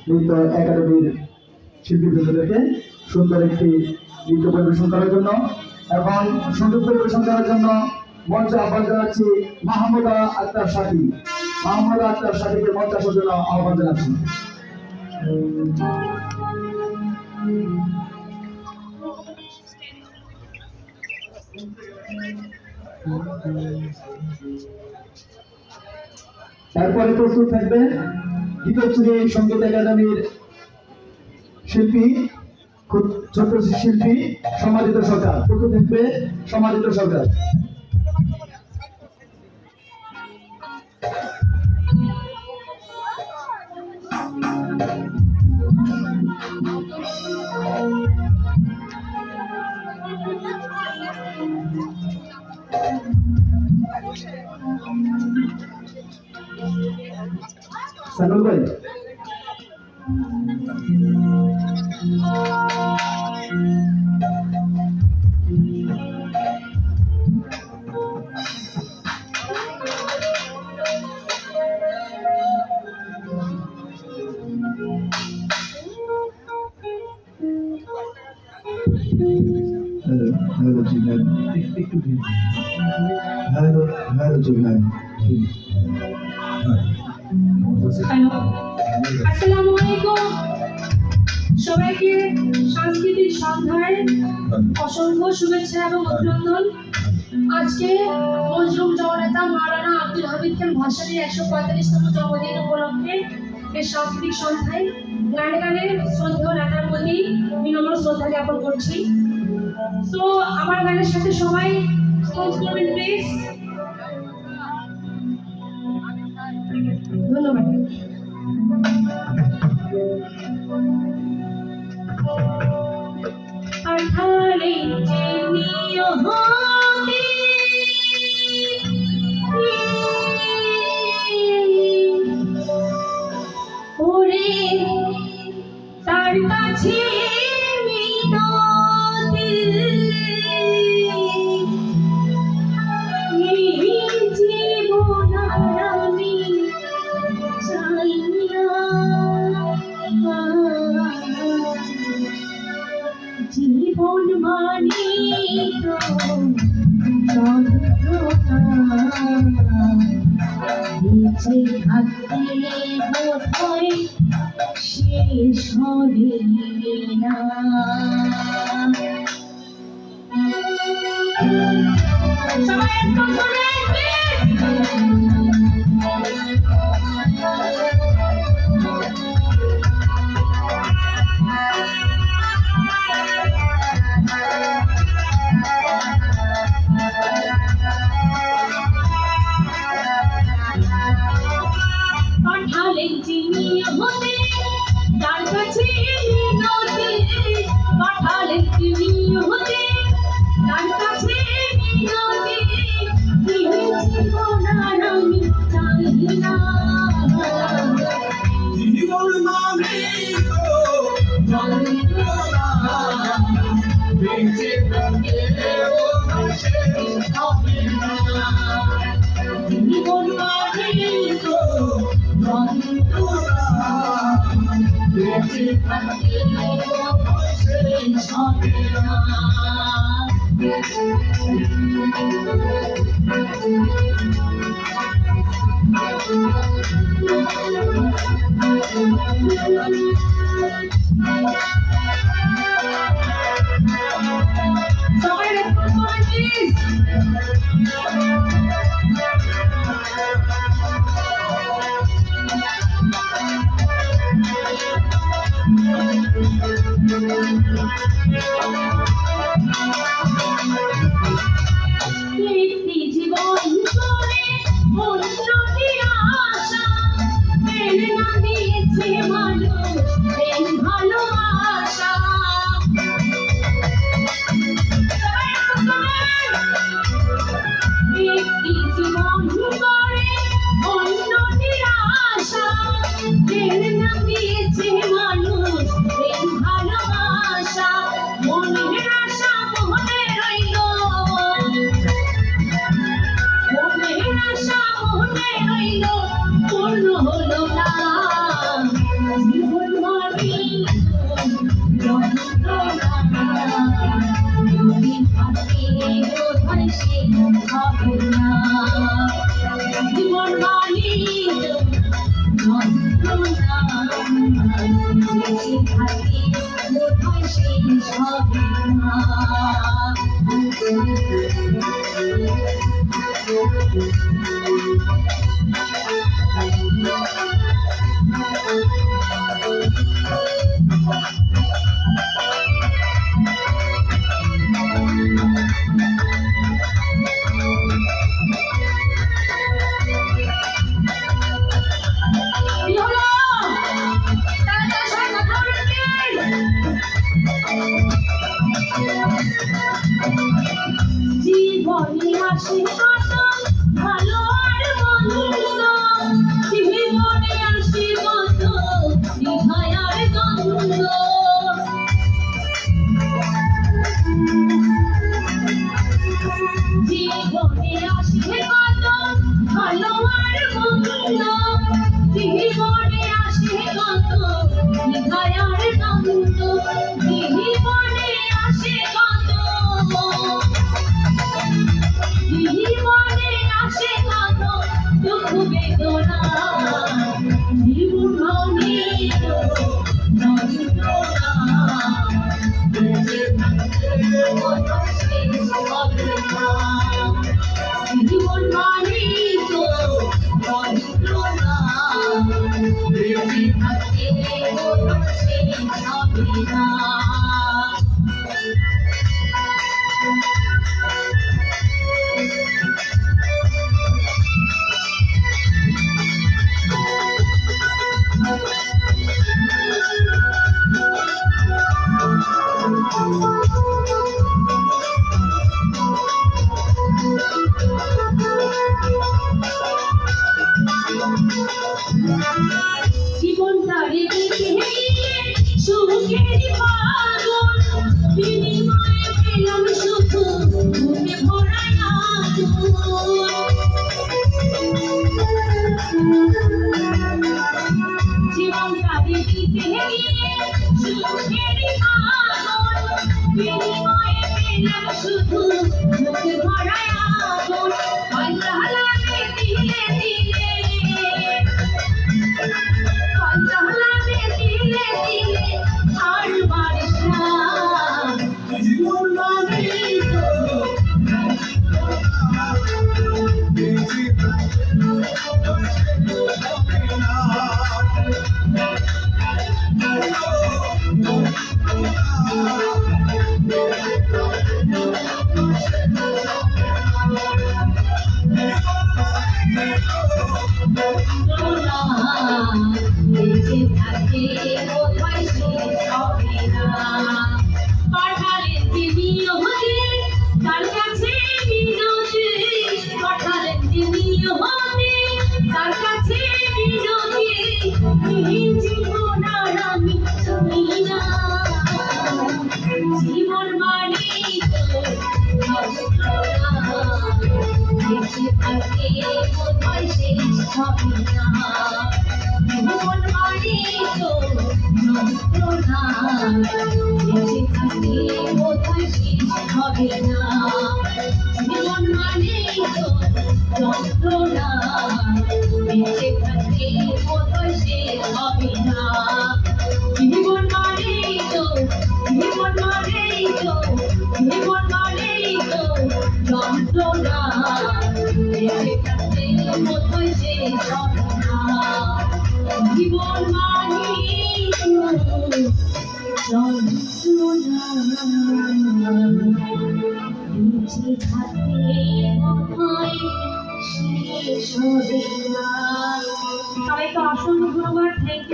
নৃত্য একাডেমির শিল্পীবৃন্দদেরকে সুন্দর একটি নৃত্য পরিবেশন করার জন্য। এখন সঙ্গীত পরিবেশন করার জন্য মঞ্চে আহ্বান জানাচ্ছি মাহমুদা আক্তার সাথী। মাহমুদা আক্তার সাথীকে মঞ্চে আসার জন্য আহ্বান জানাচ্ছি। তারপরে প্রস্তুত থাকবে গীতশ্রী সঙ্গীত একাডেমির শিল্পী, খুব ছোট শিল্পী সমাদিত সরকার। প্রস্তুত থাকবে সমাদিত সরকার। সানুল ভাই, হ্যালো জিনান, একটু হ্যালো হ্যালো জিনান। আসসালামু আলাইকুম সবাইকে। সাংস্কৃতিক সন্ধ্যায় অসংখ্য শুভেচ্ছা এবং অভিনন্দন। আজকে মজলুম জননেতা মাওলানা আব্দুল হামিদ খান ভাসানীর 145তম জন্মদিন উপলক্ষে এই সাংস্কৃতিক সন্ধ্যায় গানে গানে শ্রদ্ধেয় নেতার প্রতি বিনম্র শ্রদ্ধা জ্ঞাপন করছি। তো আমার গানের সাথে সবাই স্পন্স করবেন প্লিজ। ধন্যবাদ। আঠালে চিনিও হতে ওরে তার কাছে মিনতি জীবন আমি চাই না, জীবন মানে তো যন্ত্রণা, বেঁচে থাকতে বোধহয় শেষ হবে না। সবাই একটু পাঠালেন চিনি হতে তার কাছে মিনতি, পাঠালেন চিনি হতে তার কাছে মিনতি, জীবন আর আমি চাই না, জীবন মানে তো যন্ত্রণা, বেঁচে থাকতে শেষ হবে না, জীবন মানে তো যন্ত্রণা, বেঁচে থাকতে শেষ হবে না। সবাই রেসপন্স করুন প্লিজ। একটি জীবন করে অন্যটি আশা, প্রেরণা দিয়েছে মানুষ প্রেম ভালোবাসা, একটি জীবন করে অন্যটি আশা, প্রেরণা দিয়েছে মানুষ প্রেম ভালোবাসা, কি হলো? তাড়াতাড়ি সবাই কথা বলবেন। জীবনে আসে কত ভালো আর মন্দ, জীবনে আসে কত নির্ভয় আর দ্বন্দ্ব। জীবনে আসে কত ভালো আর মন্দ, জীবনে আসে কত নির্ভয় আর দ্বন্দ্ব। জীবনে আসে কত, জীবনে আসে কত দুঃখ বেদনা, জীবন মানে তো যন্ত্রণা। বেঁচে থাকতে কত শেষ হবে না, জীবন মানে তো যন্ত্রণা। বেঁচে থাকতে কত শেষ হবে না। জীবনটারে দেখে সুখের পাগল, বিনিময়ে পেলাম শুধু বুকে ভরা আগুন। জীবনটারে দেখে সুখের পাগল, বিনিময়ে পেলাম শুধু বুকে ভরা আগুন। আল্লাহ লাগে দিলে দিলে, পাঞ্জালামে দিলে দিলে আর বারিশ না। জীবন মানে তো বেঁচে থাকে কোথায় শেষ হবে না। পাঠালেন তিনি হতে তার কাছে বিনতি, পাঠালেন তিনি হতে তার কাছে বিনতি। এই জীবন আর আমি চাই না, জীবন মানে তো যন্ত্রণা। বেঁচে থাকে কোথায় শেষ হবে না, জীবন মানে তো যন্ত্রণা। বেঁচে থাকে কোথায় শেষ হবে না, জীবন মানে তো যন্ত্রণা। বেঁচে থাকে কোথায় শেষ হবে না, জীবন মানে তো, জীবন মানে তো, জীবন মানে তো যন্ত্রণা। বেঁচে থাকে কোথায় শেষ হবে না, জীবন মানে যন্ত্রণা। বেঁচে থাকতে কোথায় শেষ হবে না। সবাইকে অসংখ্য ধন্যবাদ। Thank you.